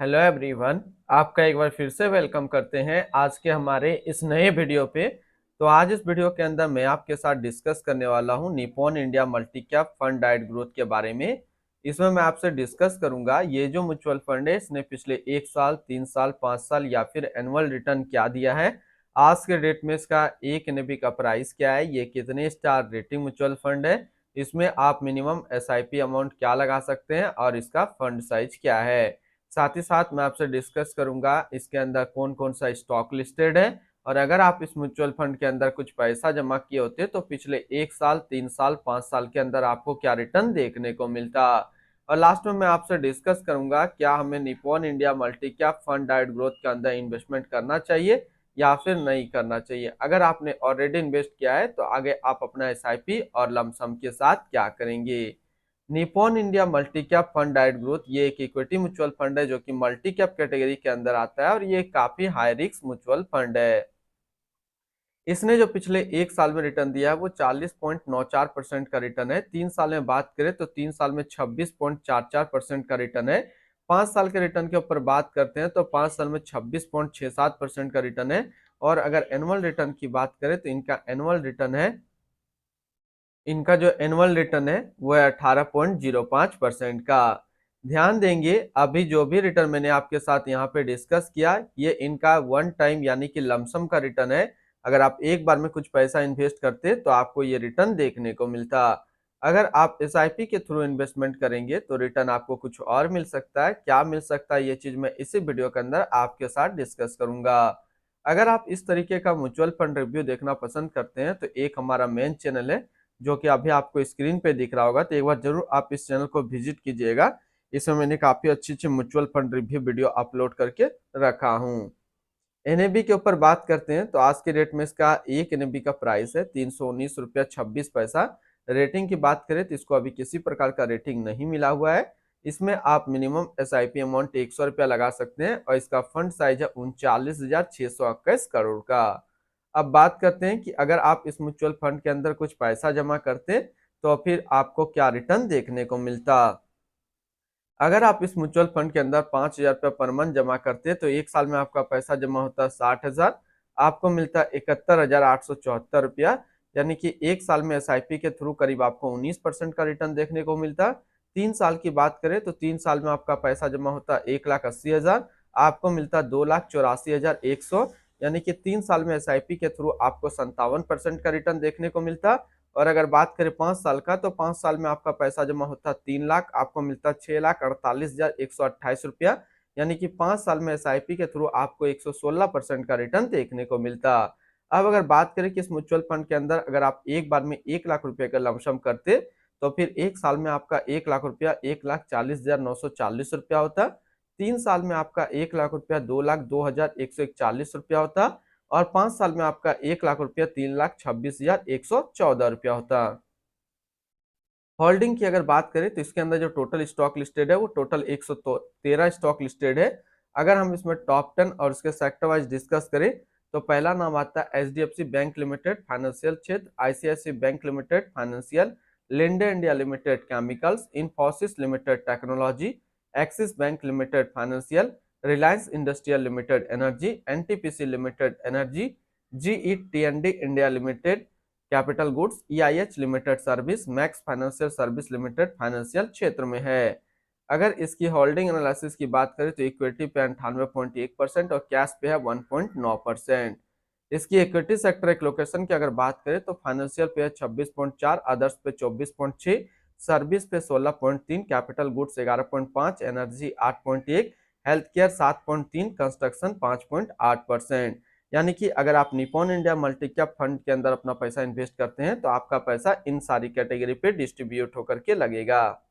Hello everyone. आपका एक बार फिर से वेलकम करते हैं आज के हमारे इस नए वीडियो पे। तो आज इस वीडियो के अंदर मैं आपके साथ डिस्कस करने वाला हूं Nippon India multi cap fund डाइट ग्रोथ के बारे में। इसमें मैं आपसे डिस्कस करूंगा ये जो म्यूचुअल फंड है इसने पिछले 1 साल, 3 साल, 5 साल या फिर एनुअल रिटर्न क्या दिया है। आज के डेट में इसका एक एनएबी का प्राइस क्या है, ये कितने स्टार रेटिंग म्यूचुअल फंड है, इसमें आप मिनिमम एसआईपी अमाउंट क्या लगा सकते हैं और इसका फंड साइज क्या है। साथ ही साथ मैं आपसे डिस्कस करूंगा इसके अंदर कौन कौन सा स्टॉक लिस्टेड है, और अगर आप इस म्यूचुअल फंड के अंदर कुछ पैसा जमा किए होते तो पिछले 1 साल, 3 साल, 5 साल के अंदर आपको क्या रिटर्न देखने को मिलता। और लास्ट में मैं आपसे डिस्कस करूंगा क्या हमें Nippon India multi cap fund डाइट ग्रोथ के अंदर इन्वेस्टमेंट करना चाहिए या फिर नहीं करना चाहिए। अगर आपने ऑलरेडी इन्वेस्ट किया है तो आगे आप अपना एसआईपी और लमसम के साथ क्या करेंगे। Nippon India multi cap fund डाइट ग्रोथ ये एक इक्विटी म्यूचुअल फंड है जो कि मल्टी कैप कैटेगरी के अंदर आता है और ये काफी हाई रिस्क म्यूचुअल फंड है। इसने जो पिछले 1 साल में रिटर्न दिया है वो 40.94% का रिटर्न है। 3 साल में बात करें तो 3 साल में 26.44% का रिटर्न है। 5 साल के रिटर्न के ऊपर बात करते हैं तो 5 साल में 26.67% का रिटर्न है। और अगर एनुअल रिटर्न की बात करें तो इनका जो एनुअल रिटर्न है वो है 18.05% का। ध्यान देंगे अभी जो भी रिटर्न मैंने आपके साथ यहाँ पे डिस्कस किया ये इनका वन टाइम यानी कि लमसम का रिटर्न है। अगर आप एक बार में कुछ पैसा इन्वेस्ट करते तो आपको ये रिटर्न देखने को मिलता। अगर आप एसआईपी के थ्रू इन्वेस्टमेंट करेंगे तो रिटर्न आपको कुछ और मिल सकता है। क्या मिल सकता है ये चीज मैं इसी वीडियो के अंदर आपके साथ डिस्कस करूंगा। अगर आप इस तरीके का म्यूचुअल फंड रिव्यू देखना पसंद करते हैं तो एक हमारा मेन चैनल है जो कि अभी आपको स्क्रीन पे दिख रहा होगा, तो एक बार जरूर आप इस चैनल को विजिट कीजिएगा। इसमें मैंने काफी अच्छी अच्छी mutual fund review video upload करके रखा हूँ। एनएबी के ऊपर बात करते हैं तो आज के डेट में इसका एक एनएबी का प्राइस है 319 रुपया 26 पैसा। रेटिंग की बात करें तो इसको अभी किसी प्रकार का रेटिंग नहीं मिला हुआ है। इसमें आप मिनिमम एसआईपी अमाउंट 100 रुपया लगा सकते हैं और इसका फंड साइज है 39,621 करोड़ का। अब बात करते हैं कि अगर आप इस म्यूचुअल फंड के अंदर कुछ पैसा जमा करते तो फिर आपको क्या रिटर्न देखने को मिलता। अगर आप इस म्यूचुअल फंड के अंदर 5,000 रुपया पर मंथ जमा करते तो 1 साल में आपका पैसा जमा होता 60,000, आपको मिलता 71,874 रुपया। यानी कि 1 साल में एसआईपी के थ्रू करीब आपको 19% का रिटर्न देखने को मिलता। 3 साल की बात करें तो 3 साल में आपका पैसा जमा होता 1,80,000, आपको मिलता 2,84,100। यानी कि 3 साल में एसआईपी के थ्रू आपको 57% का रिटर्न देखने को मिलता। और अगर बात करें 5 साल का तो 5 साल में आपका पैसा जमा होता 3 लाख, आपको मिलता 6,48,128 रुपया। यानी कि 5 साल में एसआईपी के थ्रू आपको 116% का रिटर्न देखने को मिलता। अब अगर बात करें कि इस म्यूचुअल फंड के अंदर अगर आप एक बार में 1 लाख रुपए का लमसम करते तो फिर 1 साल में आपका 1 लाख रुपया 1,40,940 रुपया होता। 3 साल में आपका 1 लाख रुपया 2,02,141 रुपया होता। और 5 साल में आपका 1 लाख रुपया 3,26,114 रुपया होता। होल्डिंग की अगर बात करें तो इसके अंदर जो टोटल स्टॉक लिस्टेड है वो टोटल 113 स्टॉक लिस्टेड है। अगर हम इसमें टॉप 10 और उसके सेक्टर वाइज डिस्कस करें तो पहला नाम आता है एचडीएफसी बैंक लिमिटेड फाइनेंशियल क्षेत्र, ICIC bank limited financial, Linde India limited chemicals, Infosys limited technology, Axis bank limited financial, Reliance industrial limited energy, NTPC limited energy, GE T India limited capital goods, EIH limited service, Max financial service limited financial क्षेत्र में है। अगर इसकी holding analysis की बात करें तो equity पे 98.1% और कैश पे है 1.9%। इसकी इक्विटी सेक्टर एलोकेशन की अगर बात करें तो फाइनेंशियल पे है 26.4, अदर्स पे 24.6, सर्विस पे 16.3, capital goods 11.5, energy 8.1, health care 7.3, construction 5.8%। यानी कि अगर आप Nippon India multi cap fund के अंदर अपना पैसा इन्वेस्ट करते हैं तो आपका पैसा इन सारी कैटेगरी पे डिस्ट्रीब्यूट होकर के लगेगा।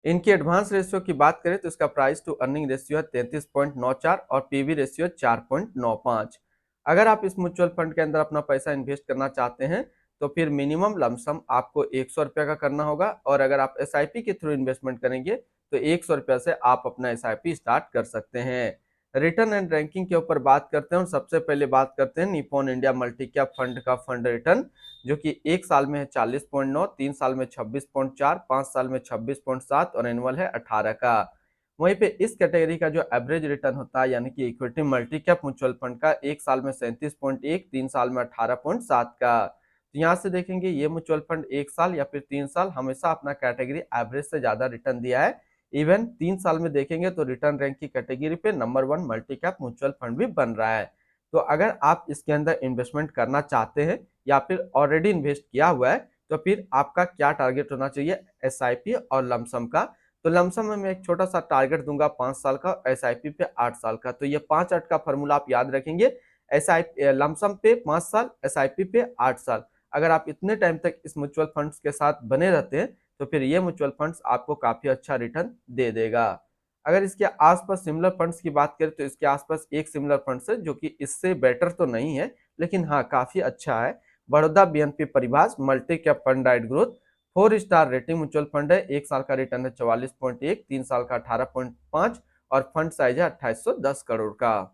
इनकी एडवांस रेशियो की बात करें तो इसका प्राइस टू अर्निंग रेशियो है 33.94 और पीवी रेशियो 4.95। अगर आप इस म्यूचुअल फंड के अंदर अपना पैसा इन्वेस्ट करना चाहते हैं तो फिर मिनिमम लमसम आपको 100 रुपया का करना होगा, और अगर आप एसआईपी के थ्रू इन्वेस्टमेंट करेंगे तो 100 रुपया से आप अपना एसआईपी स्टार्ट कर सकते हैं। रिटर्न एंड रैंकिंग के ऊपर बात करते हैं और सबसे पहले बात करते हैं Nippon India multi cap fund का फंड रिटर्न, जो कि 1 साल में है 40.9, 3 साल में 26.4, 5 साल में 26.7 और एनुअल है 18 का। वहीं पे इस कैटेगरी का जो एवरेज रिटर्न होता है यानी कि equity multi cap mutual fund का 1 साल में 37.1, 3 साल में 18.7 का। तो यहाँ से देखेंगे ये म्यूचुअल फंड 1 साल या फिर 3 साल हमेशा अपना कैटेगरी एवरेज से ज्यादा रिटर्न दिया है। इवन 3 साल में देखेंगे तो रिटर्न रैंक की कैटेगरी पे number 1 multi cap mutual fund भी बन रहा है। तो अगर आप इसके अंदर इन्वेस्टमेंट करना चाहते हैं या फिर ऑलरेडी इन्वेस्ट किया हुआ है तो फिर आपका क्या टारगेट होना चाहिए एसआईपी और लमसम का। तो लमसम में मैं एक छोटा सा टारगेट दूंगा 5 साल का, एसआईपी पे 8 साल का। तो ये 5-8 का फॉर्मूला आप याद रखेंगे, एसआईपी लमसम पे 5 साल, एसआईपी पे 8 साल। अगर आप इतने टाइम तक इस म्यूचुअल फंड्स के साथ बने रहते हैं तो फिर ये म्यूचुअल फंड्स आपको काफी अच्छा रिटर्न दे देगा। अगर इसके आसपास सिमिलर फंड्स की बात करें तो इसके आसपास एक सिमिलर फंड्स है जो कि इससे बेटर तो नहीं है लेकिन हाँ काफी अच्छा है। Baroda BNP Paribas multi cap fund डाइट growth 4 star rating mutual fund है। 1 साल का रिटर्न है 44.1, 3 साल का 18.5 और फंड साइज है 2810 करोड़ का।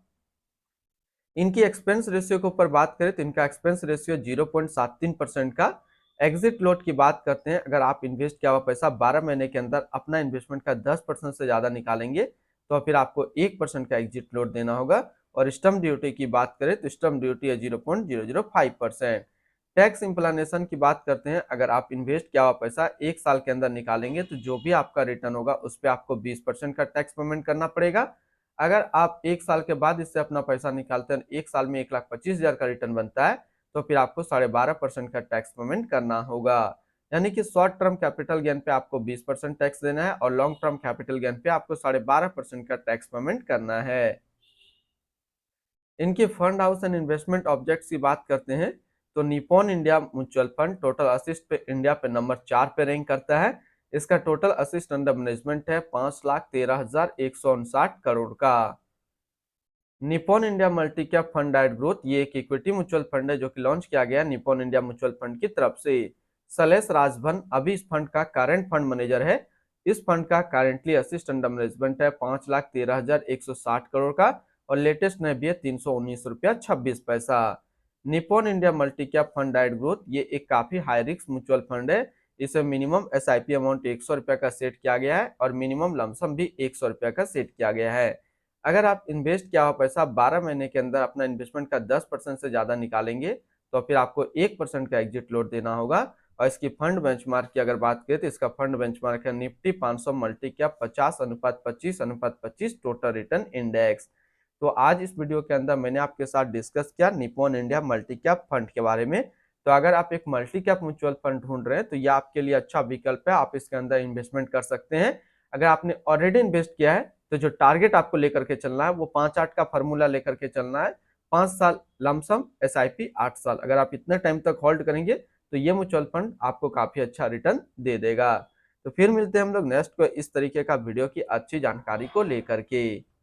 इनकी एक्सपेंस रेशियो के ऊपर बात करें तो इनका एक्सपेंस रेशियो 0.73% का। एग्जिट लोड की बात करते हैं, अगर आप इन्वेस्ट किया हुआ पैसा 12 महीने के अंदर अपना इन्वेस्टमेंट का 10% से ज्यादा निकालेंगे तो फिर आपको 1% का एग्जिट लोड देना होगा। और स्टम्प ड्यूटी की बात करें तो स्टम्प ड्यूटी है 0.005%। टैक्स इम्प्लानेशन की बात करते हैं, अगर आप इन्वेस्ट किया हुआ पैसा 1 साल के अंदर निकालेंगे तो जो भी आपका रिटर्न होगा उस पर आपको 20% का टैक्स पेमेंट करना पड़ेगा। अगर आप 1 साल के बाद इससे अपना पैसा निकालते हैं, 1 साल में 1,25,000 का रिटर्न बनता है तो फिर आपको 12.5% का टैक्स पेमेंट करना होगा। यानी कि शॉर्ट टर्म कैपिटल गेन पे आपको 20% टैक्स देना है और लॉन्ग टर्म कैपिटल गेन पे आपको 12.5% का टैक्स पेमेंट करना है। इनके fund house and investment objects की बात करते हैं तो Nippon India mutual fund total assist पे इंडिया पे नंबर 4 पे रैंक करता है। इसका टोटल असिस्ट अंडर मैनेजमेंट है 5,13,159 करोड़ का। Nippon India multi cap fund डाइट ग्रोथ ये एक इक्विटी म्यूचुअल फंड है जो कि लॉन्च किया गया निप्पॉन इंडिया म्यूचुअल फंड की तरफ से। सलेश राजभन अभी इस फंड का करंट फंड मैनेजर है। इस फंड का करेंटली असिस्ट अंडर मैनेजमेंट है 5,13,160 करोड़ का और लेटेस्ट नैब है 319 रुपया 26 पैसा। Nippon India multi cap fund डाइट ग्रोथ ये एक काफी हाई रिस्क म्यूचुअल फंड है। इसे मिनिमम एसआईपी अमाउंट 100 रुपया का सेट किया गया है और मिनिमम लमसम भी 100 रुपया का सेट किया गया है। अगर आप इन्वेस्ट किया हुआ पैसा 12 महीने के अंदर अपना इन्वेस्टमेंट का 10% से ज्यादा निकालेंगे तो फिर आपको 1% का एग्जिट लोड देना होगा। और इसकी फंड बेंचमार्क की अगर बात करें तो इसका फंड बेंचमार्क है Nifty 500 multi cap 50:25:25 total return index. तो आज इस वीडियो के अंदर मैंने आपके साथ डिस्कस किया Nippon India multi cap fund के बारे में। तो अगर आप एक मल्टी कैप म्यूचुअल फंड ढूंढ रहे हैं तो यह आपके लिए अच्छा विकल्प है, आप इसके अंदर इन्वेस्टमेंट कर सकते हैं। अगर आपने ऑलरेडी इन्वेस्ट किया है तो जो टारगेट आपको लेकर के चलना है वो 5-8 का फॉर्मूला लेकर के चलना है। 5 साल लमसम, एसआईपी 8 साल। अगर आप इतने टाइम तक होल्ड करेंगे तो ये म्यूचुअल फंड आपको काफी अच्छा रिटर्न दे देगा। तो फिर मिलते हैं हम लोग नेक्स्ट को इस तरीके का वीडियो की अच्छी जानकारी को लेकर के।